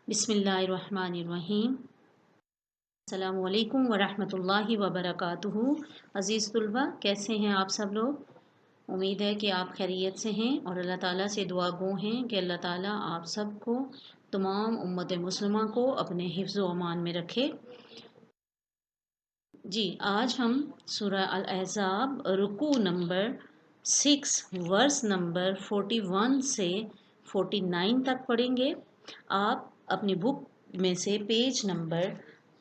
बिस्मिल्लाहिर्रहमानिर्रहीम। अस्सलामु अलैकुम वरहमतुल्लाहि वबरकातुहू। अज़ीज़ तुलबा, कैसे हैं आप सब लोग? उम्मीद है कि आप खैरियत से हैं और अल्लाह ताला से दुआ गो हैं कि अल्लाह ताला आप सबको, तमाम उम्मत मुस्लिमा को अपने हिफ्ज़ व अमान में रखे। जी, आज हम सूरह अल अहज़ाब रुकू नंबर 6 वर्स नंबर 41 से 49 तक पढ़ेंगे। आप अपनी बुक में से पेज नंबर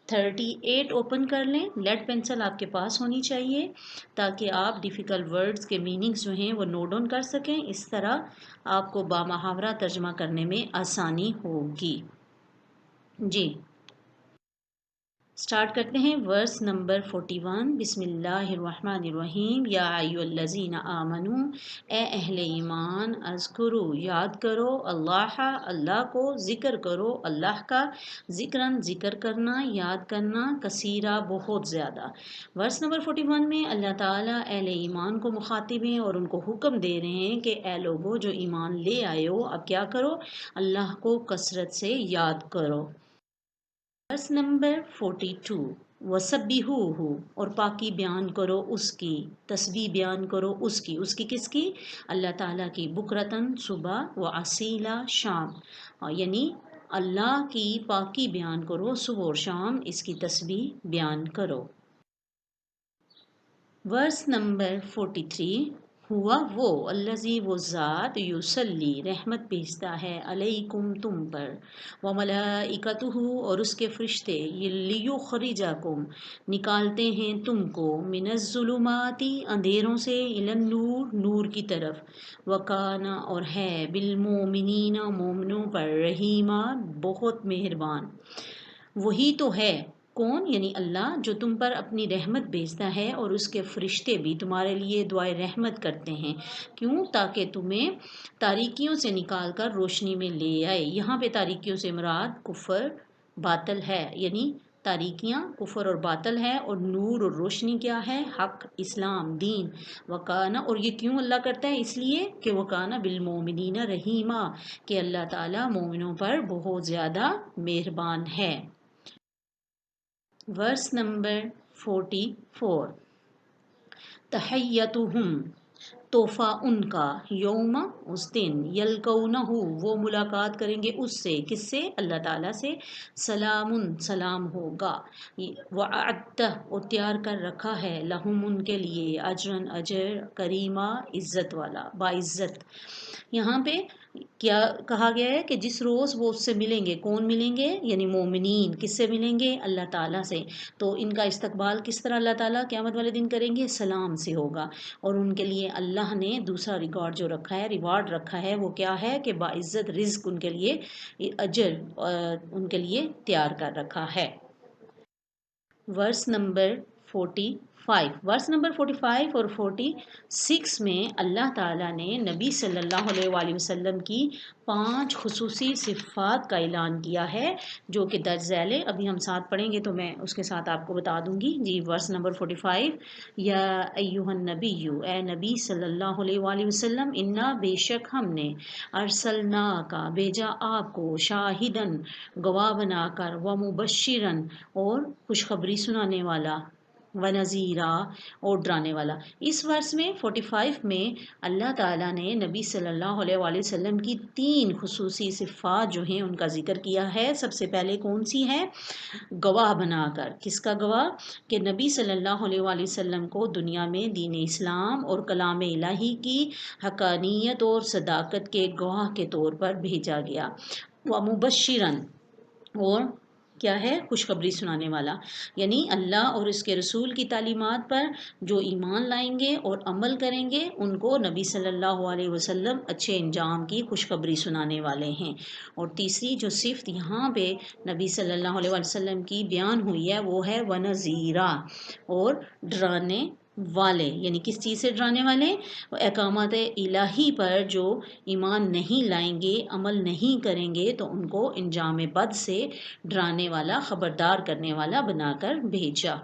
38 ओपन कर लें। लेड पेंसिल आपके पास होनी चाहिए ताकि आप डिफ़िकल्ट वर्ड्स के मीनिंग्स जो हैं वो नोट डाउन कर सकें। इस तरह आपको बामुहावरा तर्जमा करने में आसानी होगी। जी, स्टार्ट करते हैं। Verse number 41। बिस्मिल्लाहिर्रहमानिर्रहीम। या अय्युहल्लज़ीना आमनू, ए अहले ईमान, अज़कुरू याद करो, अल्लाह अल्लाह को, ज़िक्र करो अल्लाह का, ज़िक्रन ज़िक्र करना, याद करना, कसीरा बहुत ज़्यादा। वर्स नंबर 41 में अल्लाह ताला अहले ईमान को मुखातिब हैं और उनको हुक्म दे रहे हैं कि ए लोगो जो ईमान ले आए हो, अब क्या करो, अल्लाह को कसरत से याद करो। Verse number 42। वसब्बिहूहु, और पाकी बयान करो उसकी, तस्बीह बयान करो उसकी किसकी? अल्लाह ताला की। बुकरतन सुबह, व असीला शाम, यानी अल्लाह की पाकी बयान करो सुबह और शाम, इसकी तस्बीह बयान करो। Verse number 43। हुआ वो अल्लज़ी, वो ज़ात, युसल्ली रहमत भेजता है, अलैकुम तुम पर, व मलाइकतुहु, और उसके फरिश्ते, लियुखरिजकुम निकालते हैं तुमको, मिनज़्ज़ुलुमाती अंधेरों से, इलन नूर नूर की तरफ, वकाना और है, बिलमोमिनीना मोमिनों पर, रहीमा बहुत मेहरबान। वही तो है। कौन? यानी अल्लाह, जो तुम पर अपनी रहमत भेजता है और उसके फरिश्ते भी तुम्हारे लिए दुआए रहमत करते हैं। क्यों? ताकि तुम्हें तारीकियों से निकाल कर रोशनी में ले आए। यहाँ पे तारीकियों से मुराद कुफर बातल है, यानी तारीकियाँ कुफर और बातल है, और नूर और रोशनी क्या है? हक, इस्लाम, दीन। वकाना, और ये क्यों अल्लाह करता है? इसलिए कि वकाना बिलमोमिनीना रहीमा, कि अल्लाह ताला मोमिनों पर बहुत ज़्यादा मेहरबान है। Verse number 44। तहय्यतुहुम, तोहफा उनका, यौम उस दिन, यलकौनहु वो मुलाकात करेंगे उससे, किससे? अल्लाह ताला से, सलामुन सलाम होगा, वअद्द और तैयार कर रखा है, लहुम उनके लिए, अजरन अजर, करीमा इज़्ज़त वाला, बाइज़्ज़त। यहाँ पे क्या कहा गया है कि जिस रोज़ वो उससे मिलेंगे, कौन मिलेंगे? यानी मोमिनीन। किससे मिलेंगे? अल्लाह ताला से। तो इनका इस्तकबाल किस तरह अल्लाह ताला क़यामत वाले दिन करेंगे? सलाम से होगा। और उनके लिए अल्लाह ने दूसरा रिकॉर्ड जो रखा है, रिवार्ड रखा है, वो क्या है कि बाइज़्ज़त रिज़्क उनके लिए, अजर उनके लिए तैयार कर रखा है। Verse number 45। वर्स नंबर 45 और 46 में अल्लाह ताला ने नबी सल्लल्लाहु अलैहि वसल्लम की 5 खुसूसी सिफ़ात का ऐलान किया है, जो कि दर्ज झैल है। अभी हम साथ पढ़ेंगे तो मैं उसके साथ आपको बता दूंगी। जी, वर्स नंबर 45। या अय्युहन नबीय्यु, ए नबी सल्लल्लाहु अलैहि वसल्लम, इन्ना बेशक हमने, अरसलना का भेजा आपको, शाहिदन गवाह बनाकर, व मुबश्शिरन और खुशखबरी सुनाने वाला, व नज़ीरा और डराने वाला। इस वर्ष में 45 में अल्लाह ताला ने नबी सल्लल्लाहु अलैहि वसल्लम की 3 खुसूसी सिफ़ात जो हैं उनका ज़िक्र किया है। सबसे पहले कौन सी है? गवाह बनाकर। किसका गवाह? कि नबी सल्लल्लाहु अलैहि वसल्लम को दुनिया में दीन इस्लाम और कलाम इलाही की हकानियत और सदाकत के गवाह के तौर पर भेजा गया। व मुबश्शिरन, और क्या है? खुशखबरी सुनाने वाला, यानी अल्लाह और उसके रसूल की तालीमात पर जो ईमान लाएंगे और अमल करेंगे, उनको नबी सल्लल्लाहु अलैहि वसल्लम अच्छे इंजाम की खुशखबरी सुनाने वाले हैं। और तीसरी जो सिफ़त यहाँ पे नबी सल्लल्लाहु अलैहि वसल्लम की बयान हुई है, वो है वनज़ीरा, और डराने वाले। यानी किस चीज़ से डराने वाले? अहकामात इलाही पर जो ईमान नहीं लाएंगे, अमल नहीं करेंगे, तो उनको इंजाम बद से डराने वाला, ख़बरदार करने वाला बनाकर भेजा।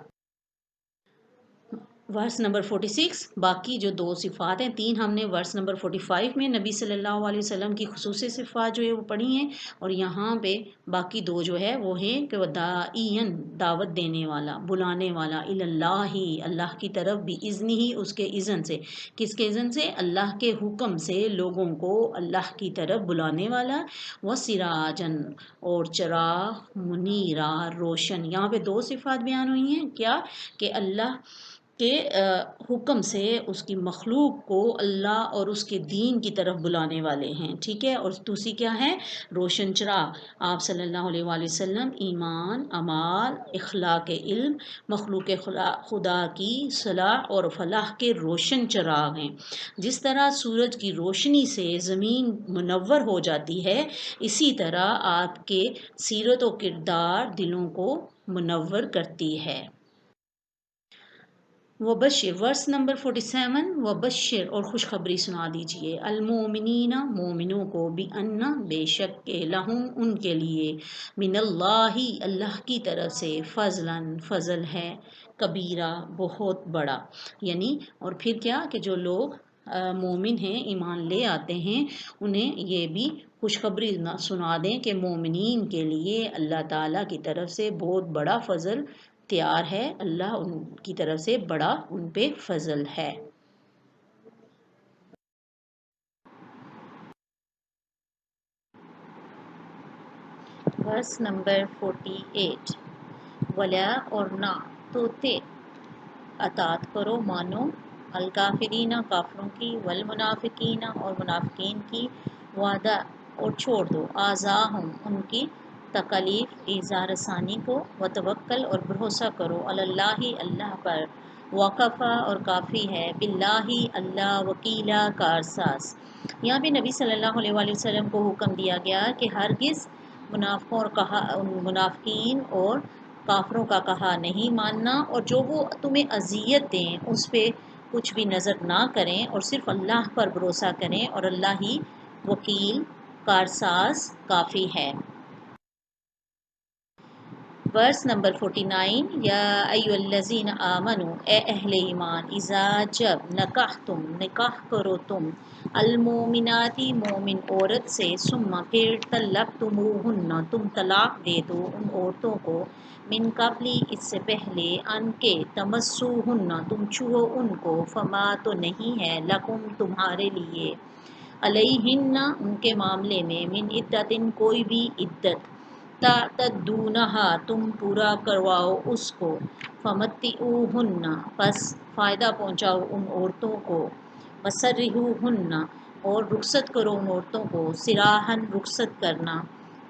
वर्स नंबर 46 बाकी जो दो सिफ़ात हैं, तीन हमने वर्स नंबर 45 में नबी सल्लल्लाहु अलैहि वसल्लम की खुसूसी सिफ़ात जो है वो पढ़ी हैं, और यहाँ पे बाकी दो जो है वो हैं कि वह दाइयन दावत देने वाला, बुलाने वाला, इल्लाही अल्लाह की तरफ, भी इज़्नी ही उसके इज़न से। किसके इज़न से? अल्लाह के हुक्म से लोगों को अल्लाह की तरफ बुलाने वाला। व सिराजन और चराग मुनीरा रोशन। यहाँ पे दो सिफ़ात बयान हुई हैं, क्या कि अल्लाह के हुक्म से उसकी मखलूक को अल्लाह और उसके दीन की तरफ बुलाने वाले हैं, ठीक है। और दूसरी क्या है? रोशन चराग। आप सल्लल्लाहु अलैहि वसल्लम ईमान, अमाल, इखलाक इल्म, मखलूक खुदा की सलाह और फलाह के रोशन चराग हैं। जिस तरह सूरज की रोशनी से ज़मीन मुनव्वर हो जाती है, इसी तरह आपके सीरत व किरदार दिलों को मुनव्वर करती है। वबशिर वर्स नंबर 47 वबशिर और खुशखबरी सुना दीजिए अलमोमिनीना मोमिनों को भी अन्ना बेशक के लहुम उनके लिए मिनल्लाही अल्लाह की तरफ से फ़ज़लन फ़ज़ल है कबीरा बहुत बड़ा। यानी और फिर क्या कि जो लोग मोमिन हैं, ईमान ले आते हैं, उन्हें ये भी खुशखबरी सुना दें कि मोमिनीन के लिए अल्लाह ताला की तरफ से बहुत बड़ा फ़ज़ल तैयार है, अल्लाह उनकी तरफ से बड़ा उन पे फजल है। वर्स नंबर 48 वला और ना तो थे अतात करो मानो अलकाफिरीना काफरों की वल मुनाफिकीना और मुनाफिकीन की वादा और छोड़ दो आज़ाहुम उनकी तकलीफ़ इज़ार सानी को व तवक्कल और भरोसा करो अल्लाही अल्लाह पर वक़फ़ा और काफ़ी है बिल्लाही अल्लाह वकीला कारसास। यहाँ पे नबी सल्लल्लाहु अलैहि वसल्लम को हुक्म दिया गया कि हरगिज़ मुनाफ़िकों और कहा मुनाफिकीन और काफरों का कहा नहीं मानना, और जो वो तुम्हें अजियत दें उस पर कुछ भी नज़र ना करें और सिर्फ अल्लाह पर भरोसा करें, और अल्लाह ही वकील कारसाज काफ़ी है। वर्स नंबर 49 या अय्युहल्लज़ीन आमनु ए अहले ईमान इज़ा जब नकाह तुम निकाह करो तुम अलमोमिनाती मोमिन औरत से सुम्मा फिर तलक तुमुहुन्ना तुम तलाक दे दो उन औरतों को मिन कबली इससे पहले अनके तमस्सुहुन्ना तुम छुओ उनको फमा तो नहीं है लकुम तुम्हारे लिए अलैहिन्ना उनके मामले में मिन इद्दतिन कोई भी इद्दत तदूनहा तुम पूरा करवाओ उसको फमत्तिऊहुन्ना बस फ़ायदा पहुँचाओ उन औरतों को वसर्रिहुहुन्ना और रुखसत करो उन औरतों को सिराहन रुखसत करना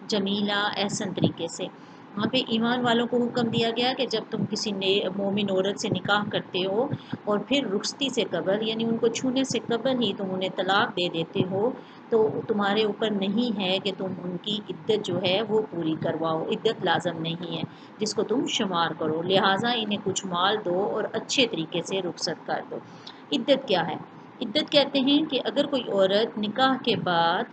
जमीला एहसन तरीके से। वहाँ पे ईमान वालों को हुक्म दिया गया कि जब तुम किसी ने मोमिन औरत से निकाह करते हो और फिर रुखसती से कबल यानी उनको छूने से कबल ही तुम उन्हें तलाक दे देते हो, तो तुम्हारे ऊपर नहीं है कि तुम उनकी इद्दत जो है वो पूरी करवाओ, इद्दत लाजम नहीं है जिसको तुम शुमार करो, लिहाजा इन्हें कुछ माल दो और अच्छे तरीके से रुखसत कर दो। इद्दत क्या है? इद्दत कहते हैं कि अगर कोई औरत निकाह के बाद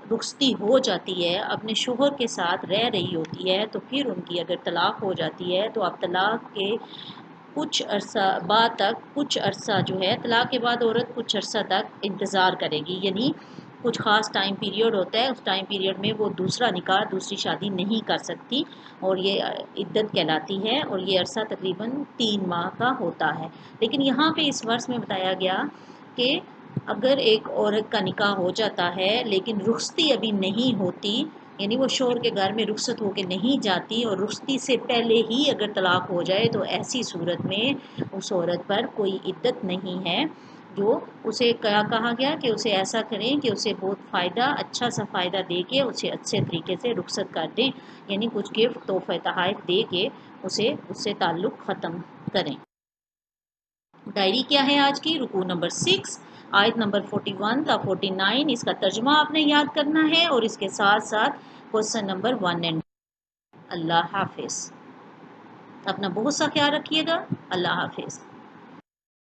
रुखसती हो जाती है, अपने शोहर के साथ रह रही होती है, तो फिर उनकी अगर तलाक हो जाती है तो आप तलाक के कुछ अरसा बाद तक कुछ अरसा जो है तलाक के बाद औरत कुछ अरसा तक इंतज़ार करेगी, यानी कुछ ख़ास टाइम पीरियड होता है, उस टाइम पीरियड में वो दूसरा निकाह दूसरी शादी नहीं कर सकती, और ये इद्दत कहलाती है, और ये अरसा तकरीबन 3 माह का होता है। लेकिन यहाँ पे इस वर्ष में बताया गया कि अगर एक औरत का निकाह हो जाता है लेकिन रुखसती अभी नहीं होती, यानी वो शोहर के घर में रुखसत होकर नहीं जाती और रुखसती से पहले ही अगर तलाक हो जाए, तो ऐसी सूरत में उस औरत पर कोई इद्दत नहीं है। जो उसे क्या कहा गया कि उसे ऐसा करें कि उसे बहुत फ़ायदा अच्छा सा फ़ायदा दे के उसे अच्छे तरीके से रुखसत कर दें, यानी कुछ गिफ्ट तोहफ़े तोहफ़ दे के उसे उससे ताल्लुक़ ख़त्म करें। डायरी क्या है आज की? रुकू नंबर 6 आयत नंबर 41 था 49, इसका तर्जुमा आपने याद करना है और इसके साथ साथ क्वेश्चन नंबर 1 एंड। अल्लाह हाफिज़। अपना बहुत सा ख्याल रखिएगा। अल्लाह हाफिज़।